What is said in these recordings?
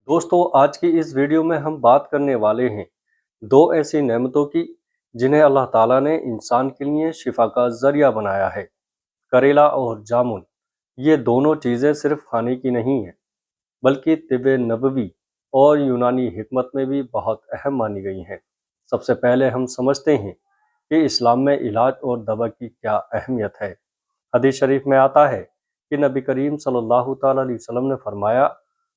दोस्तों, आज की इस वीडियो में हम बात करने वाले हैं दो ऐसी नेमतों की जिन्हें अल्लाह ताला ने इंसान के लिए शिफा का जरिया बनाया है। करेला और जामुन, ये दोनों चीज़ें सिर्फ खाने की नहीं हैं, बल्कि तिब नबवी और यूनानी हिकमत में भी बहुत अहम मानी गई हैं। सबसे पहले हम समझते हैं कि इस्लाम में इलाज और दवा की क्या अहमियत है। हदीस शरीफ में आता है कि नबी करीम सल्लल्लाहु ताला अलैहि वसल्लम ने फरमाया,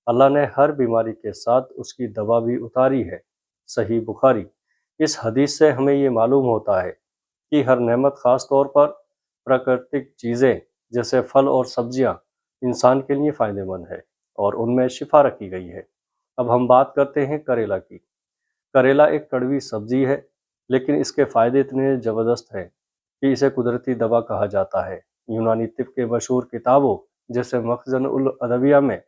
अल्लाह ने हर बीमारी के साथ उसकी दवा भी उतारी है। सही बुखारी। इस हदीस से हमें ये मालूम होता है कि हर नेमत ख़ास तौर पर प्राकृतिक चीज़ें जैसे फल और सब्जियां इंसान के लिए फ़ायदेमंद है और उनमें शिफा रखी गई है। अब हम बात करते हैं करेला की। करेला एक कड़वी सब्जी है, लेकिन इसके फ़ायदे इतने ज़बरदस्त हैं कि इसे कुदरती दवा कहा जाता है। यूनानी तिब के मशहूर किताबों जैसे मखज़न उल अदविया में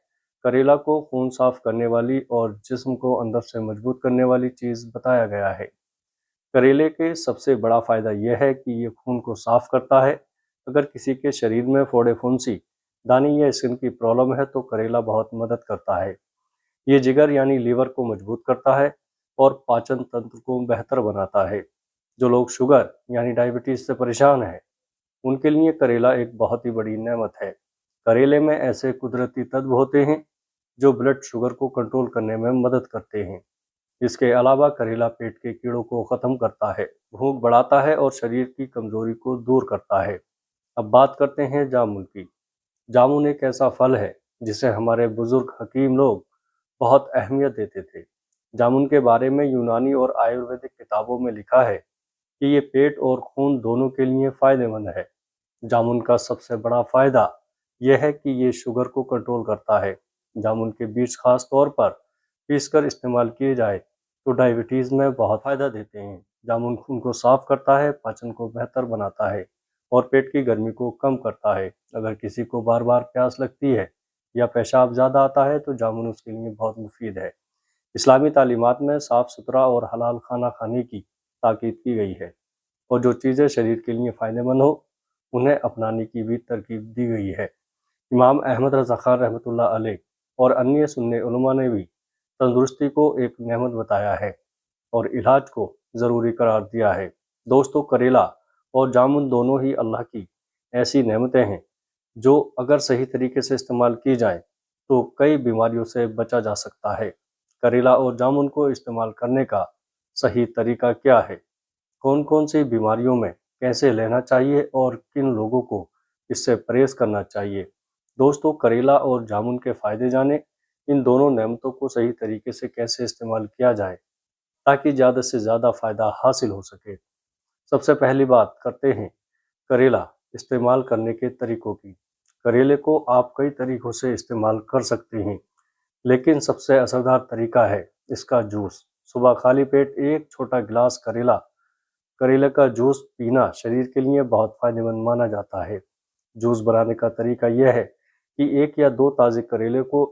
करेला को खून साफ करने वाली और जिस्म को अंदर से मजबूत करने वाली चीज़ बताया गया है। करेले के सबसे बड़ा फ़ायदा यह है कि ये खून को साफ करता है। अगर किसी के शरीर में फोड़े फुंसी, दाने या स्किन की प्रॉब्लम है तो करेला बहुत मदद करता है। ये जिगर यानी लीवर को मजबूत करता है और पाचन तंत्र को बेहतर बनाता है। जो लोग शुगर यानी डायबिटीज़ से परेशान हैं, उनके लिए करेला एक बहुत ही बड़ी नेमत है। करेले में ऐसे कुदरती तत्व होते हैं जो ब्लड शुगर को कंट्रोल करने में मदद करते हैं। इसके अलावा करेला पेट के कीड़ों को ख़त्म करता है, भूख बढ़ाता है और शरीर की कमजोरी को दूर करता है। अब बात करते हैं जामुन की। जामुन एक ऐसा फल है जिसे हमारे बुजुर्ग हकीम लोग बहुत अहमियत देते थे। जामुन के बारे में यूनानी और आयुर्वेदिक किताबों में लिखा है कि ये पेट और खून दोनों के लिए फ़ायदेमंद है। जामुन का सबसे बड़ा फ़ायदा यह है कि ये शुगर को कंट्रोल करता है। जामुन के बीज खास तौर पर पीसकर इस्तेमाल किए जाए तो डायबिटीज़ में बहुत फ़ायदा देते हैं। जामुन खून को साफ करता है, पाचन को बेहतर बनाता है और पेट की गर्मी को कम करता है। अगर किसी को बार बार प्यास लगती है या पेशाब ज़्यादा आता है तो जामुन उसके लिए बहुत मुफीद है। इस्लामी तालीमात में साफ़ सुथरा और हलाल खाना खाने की ताकीद की गई है और जो चीज़ें शरीर के लिए फ़ायदेमंद हो उन्हें अपनाने की भी तरकीब दी गई है। इमाम अहमद रज़ा खान रहमतुल्लाह अलैह और अन्य सुन्नी उलमा ने भी तंदुरुस्ती को एक नेमत बताया है और इलाज को ज़रूरी करार दिया है। दोस्तों, करेला और जामुन दोनों ही अल्लाह की ऐसी नेमतें हैं जो अगर सही तरीके से इस्तेमाल की जाए तो कई बीमारियों से बचा जा सकता है। करेला और जामुन को इस्तेमाल करने का सही तरीका क्या है? कौन-कौन सी बीमारियों में कैसे लेना चाहिए और किन लोगों को इससे परहेज करना चाहिए? दोस्तों, करेला और जामुन के फ़ायदे जानें। इन दोनों नेमतों को सही तरीके से कैसे इस्तेमाल किया जाए ताकि ज़्यादा से ज़्यादा फ़ायदा हासिल हो सके। सबसे पहली बात करते हैं करेला इस्तेमाल करने के तरीकों की। करेले को आप कई तरीकों से इस्तेमाल कर सकते हैं, लेकिन सबसे असरदार तरीका है इसका जूस। सुबह खाली पेट एक छोटा गिलास करेले का जूस पीना शरीर के लिए बहुत फायदेमंद माना जाता है। जूस बनाने का तरीका यह है कि एक या दो ताज़े करेले को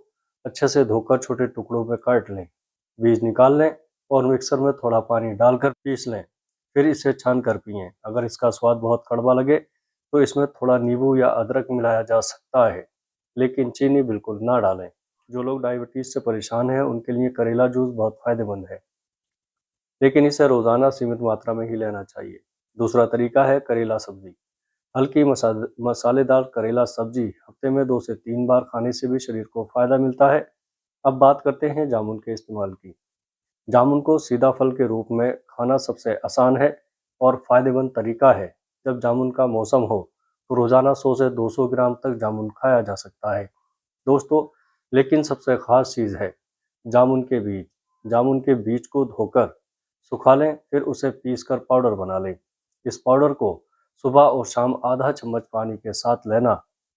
अच्छे से धोकर छोटे टुकड़ों में काट लें, बीज निकाल लें और मिक्सर में थोड़ा पानी डालकर पीस लें। फिर इसे छान कर पिएं। अगर इसका स्वाद बहुत कड़वा लगे तो इसमें थोड़ा नींबू या अदरक मिलाया जा सकता है, लेकिन चीनी बिल्कुल ना डालें। जो लोग डायबिटीज़ से परेशान हैं उनके लिए करेला जूस बहुत फायदेमंद है, लेकिन इसे रोज़ाना सीमित मात्रा में ही लेना चाहिए। दूसरा तरीका है करेला सब्जी। हल्की मसालेदार करेला सब्जी हफ्ते में 2 से 3 बार खाने से भी शरीर को फ़ायदा मिलता है। अब बात करते हैं जामुन के इस्तेमाल की। जामुन को सीधा फल के रूप में खाना सबसे आसान है और फ़ायदेमंद तरीका है। जब जामुन का मौसम हो तो रोज़ाना 100 से 200 ग्राम तक जामुन खाया जा सकता है। दोस्तों, लेकिन सबसे ख़ास चीज़ है जामुन के बीज। जामुन के बीज को धोकर सुखा लें, फिर उसे पीसकर पाउडर बना लें। इस पाउडर को सुबह और शाम आधा चम्मच पानी के साथ लेना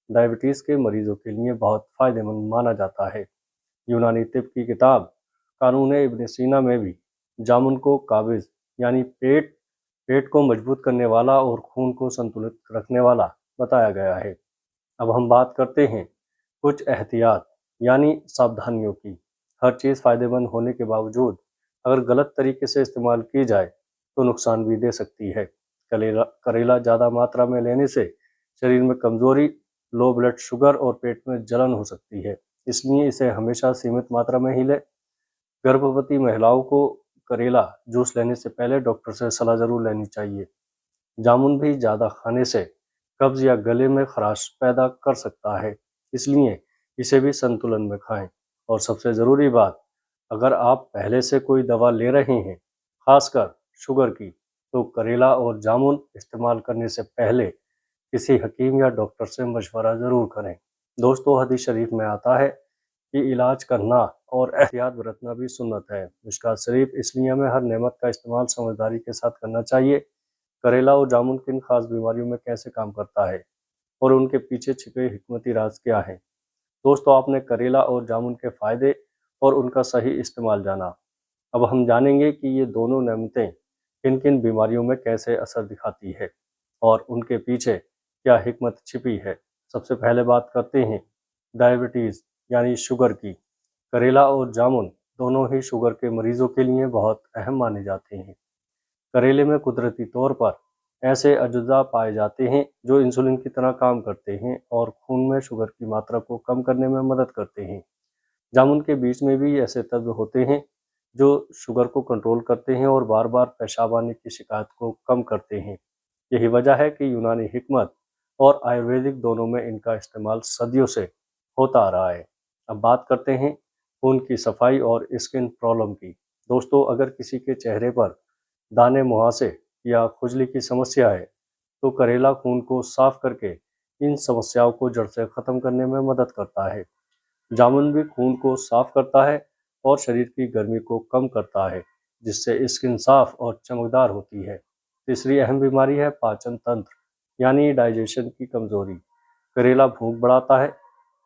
डायबिटीज़ के मरीजों के लिए बहुत फ़ायदेमंद माना जाता है। यूनानी तिब की किताब कानून इब्न सीना में भी जामुन को काबिज़ यानी पेट को मजबूत करने वाला और खून को संतुलित रखने वाला बताया गया है। अब हम बात करते हैं कुछ एहतियात यानी सावधानियों की। हर चीज़ फ़ायदेमंद होने के बावजूद अगर गलत तरीके से इस्तेमाल की जाए तो नुकसान भी दे सकती है। करेला ज़्यादा मात्रा में लेने से शरीर में कमज़ोरी, लो ब्लड शुगर और पेट में जलन हो सकती है। इसलिए इसे हमेशा सीमित मात्रा में ही लें। गर्भवती महिलाओं को करेला जूस लेने से पहले डॉक्टर से सलाह ज़रूर लेनी चाहिए। जामुन भी ज़्यादा खाने से कब्ज़ या गले में खराश पैदा कर सकता है, इसलिए इसे भी संतुलन में खाएं। और सबसे ज़रूरी बात, अगर आप पहले से कोई दवा ले रहे हैं, खासकर शुगर की, तो करेला और जामुन इस्तेमाल करने से पहले किसी हकीम या डॉक्टर से मशवरा ज़रूर करें। दोस्तों, हदीस शरीफ में आता है कि इलाज करना और एहतियात बरतना भी सुन्नत है। मिशकात शरीफ। इसलिए हमें हर नेमत का इस्तेमाल समझदारी के साथ करना चाहिए। करेला और जामुन किन खास बीमारियों में कैसे काम करता है और उनके पीछे छिपे हिकमती राज क्या है। दोस्तों, आपने करेला और जामुन के फ़ायदे और उनका सही इस्तेमाल जाना। अब हम जानेंगे कि ये दोनों नेमतें किन किन बीमारियों में कैसे असर दिखाती है और उनके पीछे क्या हिकमत छिपी है। सबसे पहले बात करते हैं डायबिटीज़ यानी शुगर की। करेला और जामुन दोनों ही शुगर के मरीजों के लिए बहुत अहम माने जाते हैं। करेले में कुदरती तौर पर ऐसे अज्जा पाए जाते हैं जो इंसुलिन की तरह काम करते हैं और खून में शुगर की मात्रा को कम करने में मदद करते हैं। जामुन के बीज में भी ऐसे तत्व होते हैं जो शुगर को कंट्रोल करते हैं और बार बार पेशाब आने की शिकायत को कम करते हैं। यही वजह है कि यूनानी हिकमत और आयुर्वेदिक दोनों में इनका इस्तेमाल सदियों से होता आ रहा है। अब बात करते हैं खून की सफाई और स्किन प्रॉब्लम की। दोस्तों, अगर किसी के चेहरे पर दाने, मुहासे या खुजली की समस्या है, तो करेला खून को साफ करके इन समस्याओं को जड़ से ख़त्म करने में मदद करता है। जामुन भी खून को साफ करता है और शरीर की गर्मी को कम करता है, जिससे स्किन साफ और चमकदार होती है। तीसरी अहम बीमारी है पाचन तंत्र यानी डाइजेशन की कमजोरी। करेला भूख बढ़ाता है,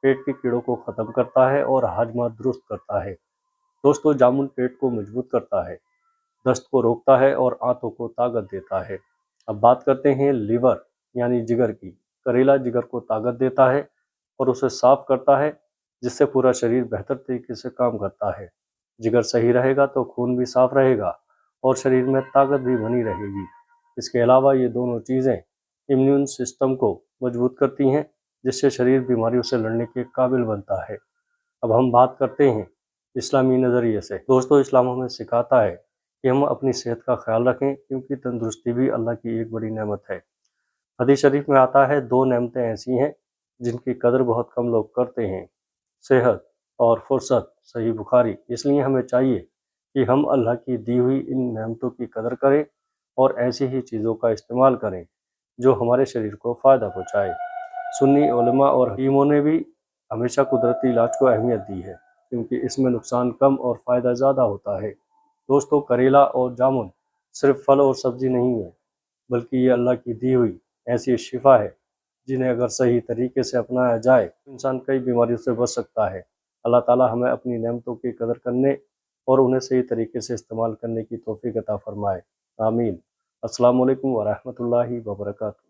पेट के कीड़ों को खत्म करता है और हाजमा दुरुस्त करता है। दोस्तों, जामुन पेट को मजबूत करता है, दस्त को रोकता है और आंतों को ताकत देता है। अब बात करते हैं लीवर यानी जिगर की। करेला जिगर को ताकत देता है और उसे साफ करता है, जिससे पूरा शरीर बेहतर तरीके से काम करता है। जिगर सही रहेगा तो खून भी साफ रहेगा और शरीर में ताकत भी बनी रहेगी। इसके अलावा ये दोनों चीज़ें इम्यून सिस्टम को मजबूत करती हैं, जिससे शरीर बीमारियों से लड़ने के काबिल बनता है। अब हम बात करते हैं इस्लामी नज़रिए से। दोस्तों, इस्लाम हमें सिखाता है कि हम अपनी सेहत का ख्याल रखें, क्योंकि तंदुरुस्ती भी अल्लाह की एक बड़ी नेमत है। हदीस शरीफ में आता है, दो नेमतें ऐसी हैं जिनकी कदर बहुत कम लोग करते हैं, सेहत और फुर्सत। सही बुखारी। इसलिए हमें चाहिए कि हम अल्लाह की दी हुई इन नेमतों की कदर करें और ऐसी ही चीज़ों का इस्तेमाल करें जो हमारे शरीर को फ़ायदा पहुँचाए। सुन्नी उलमा और हकीमों ने भी हमेशा कुदरती इलाज को अहमियत दी है, क्योंकि इसमें नुकसान कम और फ़ायदा ज़्यादा होता है। दोस्तों, करेला और जामुन सिर्फ फल और सब्ज़ी नहीं है, बल्कि ये अल्लाह की दी हुई ऐसी शिफा है जिन्हें अगर सही तरीके से अपनाया जाए तो इंसान कई बीमारियों से बच सकता है। अल्लाह ताला हमें अपनी नेमतों की कदर करने और उन्हें सही तरीके से इस्तेमाल करने की तौफीक अता फरमाए। आमीन। अस्सलाम वालेकुम व रहमतुल्लाहि व बरकातहू।